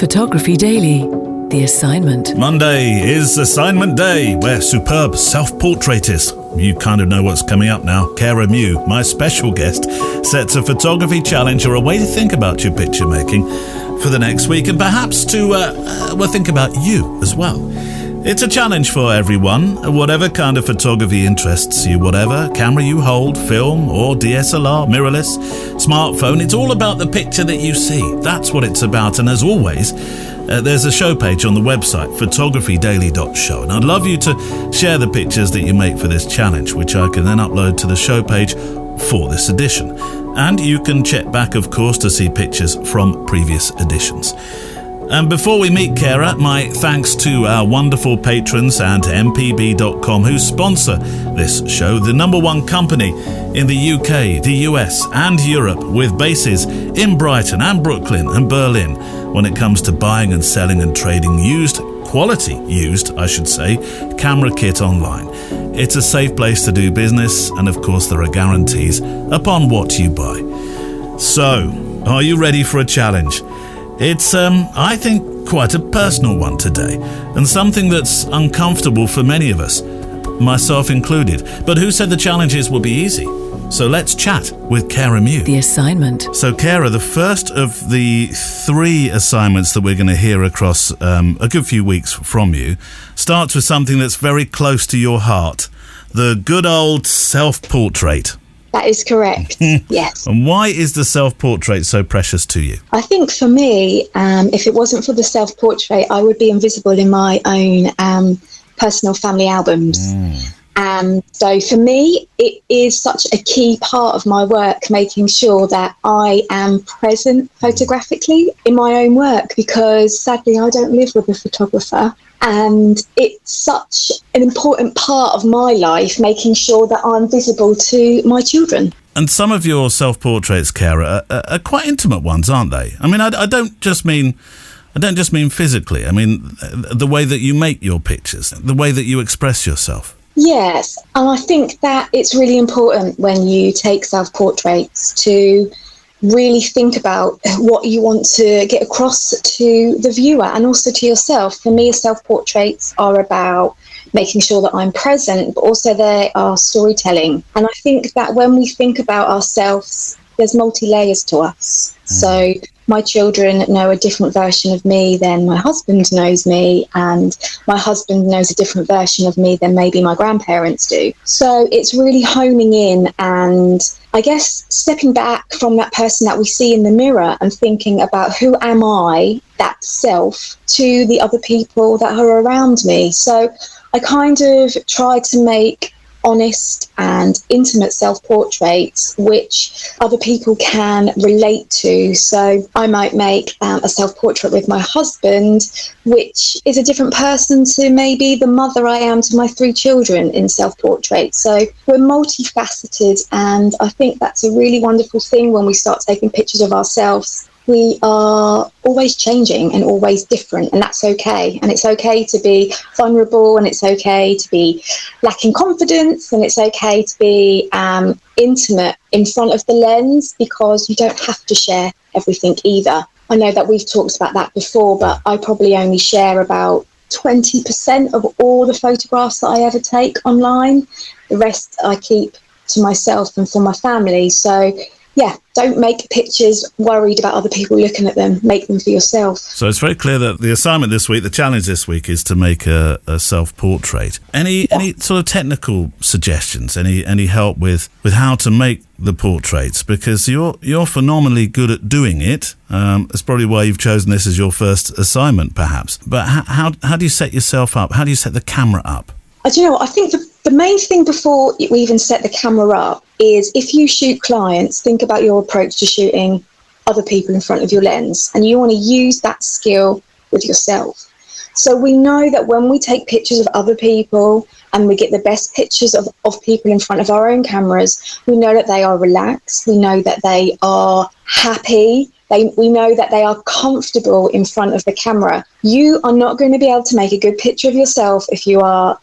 Photography Daily, the assignment. Monday is assignment day, where superb self-portraitist, you kind of know what's coming up now, Karah Mew, my special guest, sets a photography challenge or a way to think about your picture making for the next week, and perhaps to think about you as well. It's a challenge for everyone, whatever kind of photography interests you, whatever camera you hold, film or DSLR, mirrorless, smartphone. It's all about the picture that you see. That's what it's about. And as always, there's a show page on the website, photographydaily.show. And I'd love you to share the pictures that you make for this challenge, which I can then upload to the show page for this edition. And you can check back, of course, to see pictures from previous editions. And before we meet Karah, my thanks to our wonderful patrons and mpb.com who sponsor this show, the number one company in the UK, the US and Europe, with bases in Brighton and Brooklyn and Berlin when it comes to buying and selling and trading quality used, camera kit online. It's a safe place to do business, and of course there are guarantees upon what you buy. So, are you ready for a challenge? It's, I think, quite a personal one today, and something that's uncomfortable for many of us, myself included. But who said the challenges will be easy? So let's chat with Karah Mew. The assignment. So Karah, the first of the three assignments that we're going to hear across a good few weeks from you starts with something that's very close to your heart, the good old self-portrait. That is correct, yes. And why is the self-portrait so precious to you? I think for me, if it wasn't for the self-portrait, I would be invisible in my own personal family albums. So for me, it is such a key part of my work, making sure that I am present photographically in my own work, because sadly I don't live with a photographer. And it's such an important part of my life, making sure that I'm visible to my children. And some of your self-portraits, Karah, are quite intimate ones, aren't they? I mean, I don't just mean physically. I mean, the way that you make your pictures, the way that you express yourself. Yes, and I think that it's really important when you take self-portraits to really think about what you want to get across to the viewer and also to yourself. For me, self-portraits are about making sure that I'm present, but also they are storytelling. And I think that when we think about ourselves, there's multi-layers to us. So my children know a different version of me than my husband knows me, and my husband knows a different version of me than maybe my grandparents do. So it's really honing in and I guess stepping back from that person that we see in the mirror and thinking about who am I, that self, to the other people that are around me. So I kind of try to make honest and intimate self-portraits which other people can relate to. So I might make a self-portrait with my husband which is a different person to maybe the mother I am to my 3 children in self-portrait. So we're multifaceted, and I think that's a really wonderful thing when we start taking pictures of ourselves. We are always changing and always different, and that's okay. And it's okay to be vulnerable, and it's okay to be lacking confidence, and it's okay to be intimate in front of the lens, because you don't have to share everything either. I know that we've talked about that before, but I probably only share about 20% of all the photographs that I ever take online. The rest I keep to myself and for my family. So yeah, don't make pictures worried about other people looking at them. Make them for yourself. So it's very clear that the assignment this week, the challenge this week, is to make a self-portrait. Any sort of technical suggestions? Any help with how to make the portraits? Because you're phenomenally good at doing it. That's probably why you've chosen this as your first assignment, perhaps. But how do you set yourself up? How do you set the camera up? Do you know what? I think the main thing before we even set the camera up is, if you shoot clients, think about your approach to shooting other people in front of your lens, and you want to use that skill with yourself. So we know that when we take pictures of other people and we get the best pictures of people in front of our own cameras, we know that they are relaxed, we know that they are happy, we know that they are comfortable in front of the camera. You are not going to be able to make a good picture of yourself if you are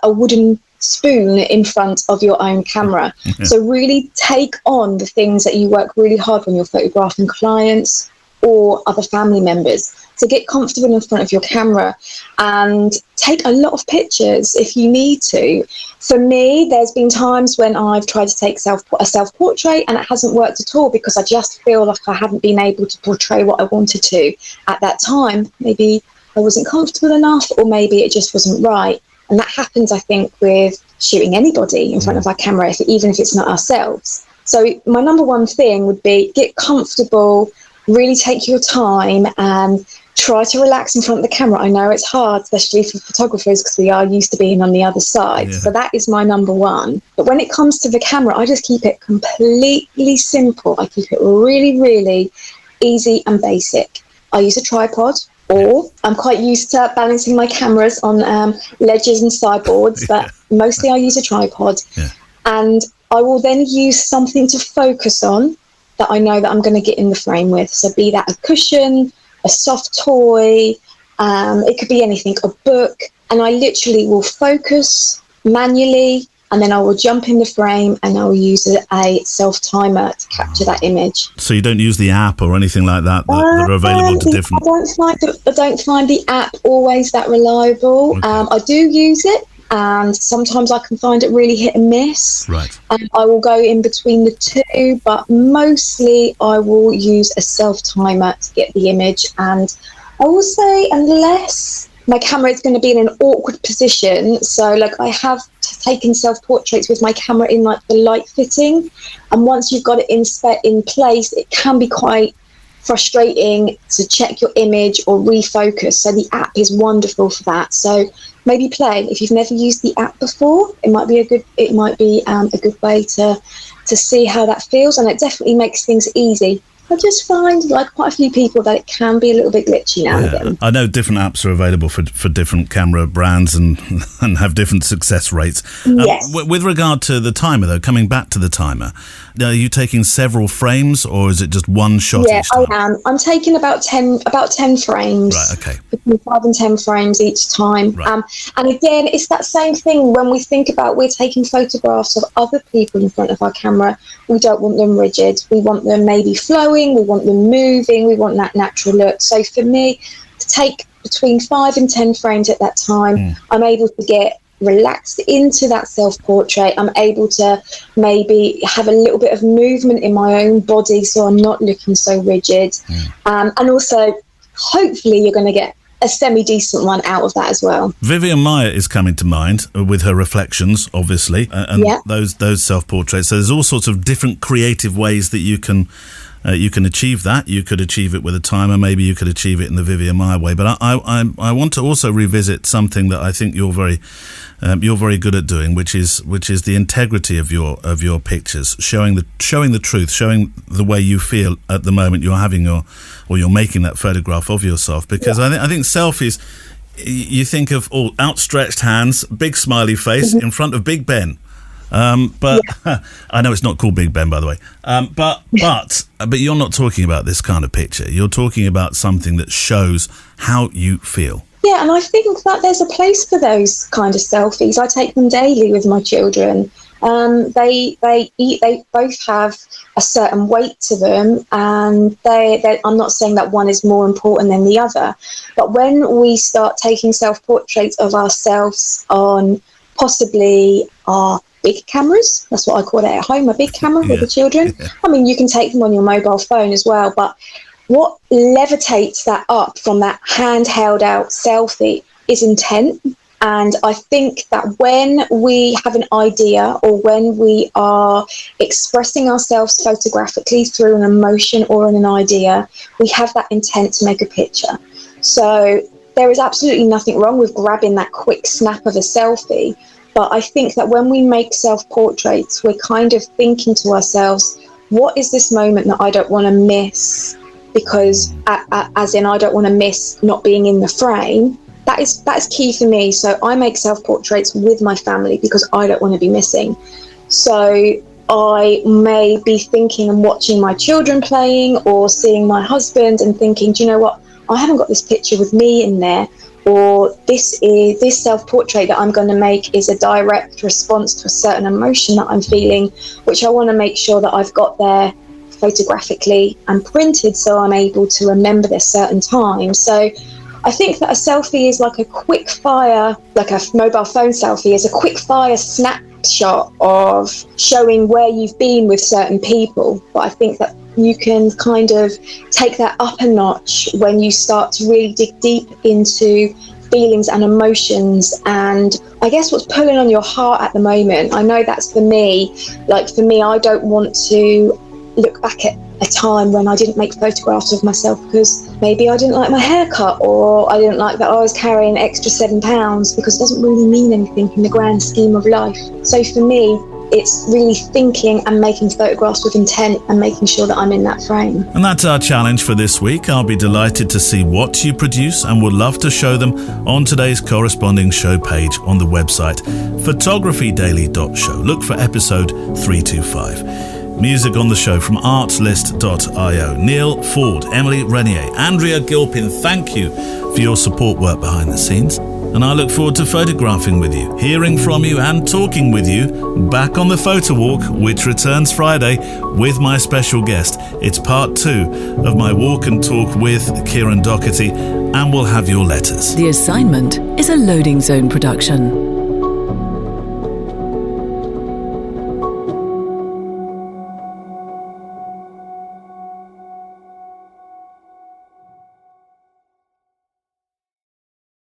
a wooden spoon in front of your own camera. So really take on the things that you work really hard when you're photographing clients or other family members. So get comfortable in front of your camera and take a lot of pictures if you need to. For me, there's been times when I've tried to take a self-portrait and it hasn't worked at all because I just feel like I haven't been able to portray what I wanted to at that time. Maybe I wasn't comfortable enough, or maybe it just wasn't right. And that happens, I think, with shooting anybody in front of our camera, even if it's not ourselves. So my number one thing would be get comfortable, really take your time and try to relax in front of the camera. I know it's hard, especially for photographers, because we are used to being on the other side. Yeah. So that is my number one. But when it comes to the camera, I just keep it completely simple. I keep it really, really easy and basic. I use a tripod, or I'm quite used to balancing my cameras on ledges and sideboards, but mostly I use a tripod. Yeah. And I will then use something to focus on that I know that I'm going to get in the frame with. So be that a cushion, a soft toy, it could be anything, a book, and I literally will focus manually, and then I will jump in the frame and I will use a self-timer to capture that image. So you don't use the app or anything like that that are available to different... I don't find the app always that reliable. Okay. I do use it, and sometimes I can find it really hit and miss. Right. I will go in between the two, but mostly I will use a self-timer to get the image. And I will say, unless my camera is going to be in an awkward position, so like I have taken self-portraits with my camera in like the light fitting, and once you've got it in place, it can be quite frustrating to check your image or refocus. So the app is wonderful for that. So maybe play. If you've never used the app before, it might be a good way to see how that feels, and it definitely makes things easy. I just find, like quite a few people, that it can be a little bit glitchy now and again. I know different apps are available for different camera brands and have different success rates. Yes. With regard to the timer, though, coming back to the timer, are you taking several frames, or is it just one shot each time? I am. I'm taking about 10 frames. Right, okay. Between 5 and 10 frames each time. Right. And again, it's that same thing when we think about we're taking photographs of other people in front of our camera. We don't want them rigid. We want them maybe flowing. We want them moving. We want that natural look. So for me, to take between 5 and 10 frames at that time, I'm able to get relaxed into that self-portrait. I'm able to maybe have a little bit of movement in my own body, so I'm not looking so rigid. And also, hopefully, you're going to get a semi-decent one out of that as well. Vivian Maya is coming to mind with her reflections, obviously, and those self-portraits. So there's all sorts of different creative ways that you can achieve that. You could achieve it with a timer. Maybe you could achieve it in the Vivian Maya way. But I want to also revisit something that I think you're very good at doing, which is the integrity of your pictures, showing the truth, showing the way you feel at the moment you're making that photograph of yourself. Because I think selfies, you think of all outstretched hands, big smiley face in front of Big Ben. But I know it's not called Big Ben, by the way. But you're not talking about this kind of picture. You're talking about something that shows how you feel. Yeah, and I think that there's a place for those kind of selfies. I take them daily with my children. They both have a certain weight to them, and I'm not saying that one is more important than the other. But when we start taking self-portraits of ourselves on possibly our big cameras, that's what I call it at home, a big camera with the children. I mean, you can take them on your mobile phone as well, but what levitates that up from that handheld out selfie is intent. And I think that when we have an idea, or when we are expressing ourselves photographically through an emotion or an idea, we have that intent to make a picture. So there is absolutely nothing wrong with grabbing that quick snap of a selfie. But I think that when we make self-portraits, we're kind of thinking to ourselves, what is this moment that I don't want to miss? Because as in, I don't want to miss not being in the frame. That is key for me. So I make self-portraits with my family because I don't want to be missing. So I may be thinking and watching my children playing, or seeing my husband and thinking, do you know what? I haven't got this picture with me in there. Or this self-portrait that I'm going to make is a direct response to a certain emotion that I'm feeling, which I want to make sure that I've got there photographically and printed, so I'm able to remember this certain time. So I think that a selfie is like a quick fire, like a mobile phone selfie is a quick fire snapshot of showing where you've been with certain people. But I think that you can kind of take that up a notch when you start to really dig deep into feelings and emotions, and I guess what's pulling on your heart at the moment. I know that's for me. Like for me, I don't want to look back at a time when I didn't make photographs of myself because maybe I didn't like my haircut, or I didn't like that I was carrying an extra 7 pounds, because it doesn't really mean anything in the grand scheme of life. So for me, it's really thinking and making photographs with intent and making sure that I'm in that frame. And that's our challenge for this week. I'll be delighted to see what you produce and would love to show them on today's corresponding show page on the website photographydaily.show. Look for episode 325. Music on the show from artslist.io. Neil Ford, Emily Renier, Andrea Gilpin, thank you for your support work behind the scenes. And I look forward to photographing with you, hearing from you and talking with you back on the Photo Walk, which returns Friday with my special guest. It's part 2 of my walk and talk with Kieran Doherty, and we'll have your letters. The Assignment is a Loading Zone production.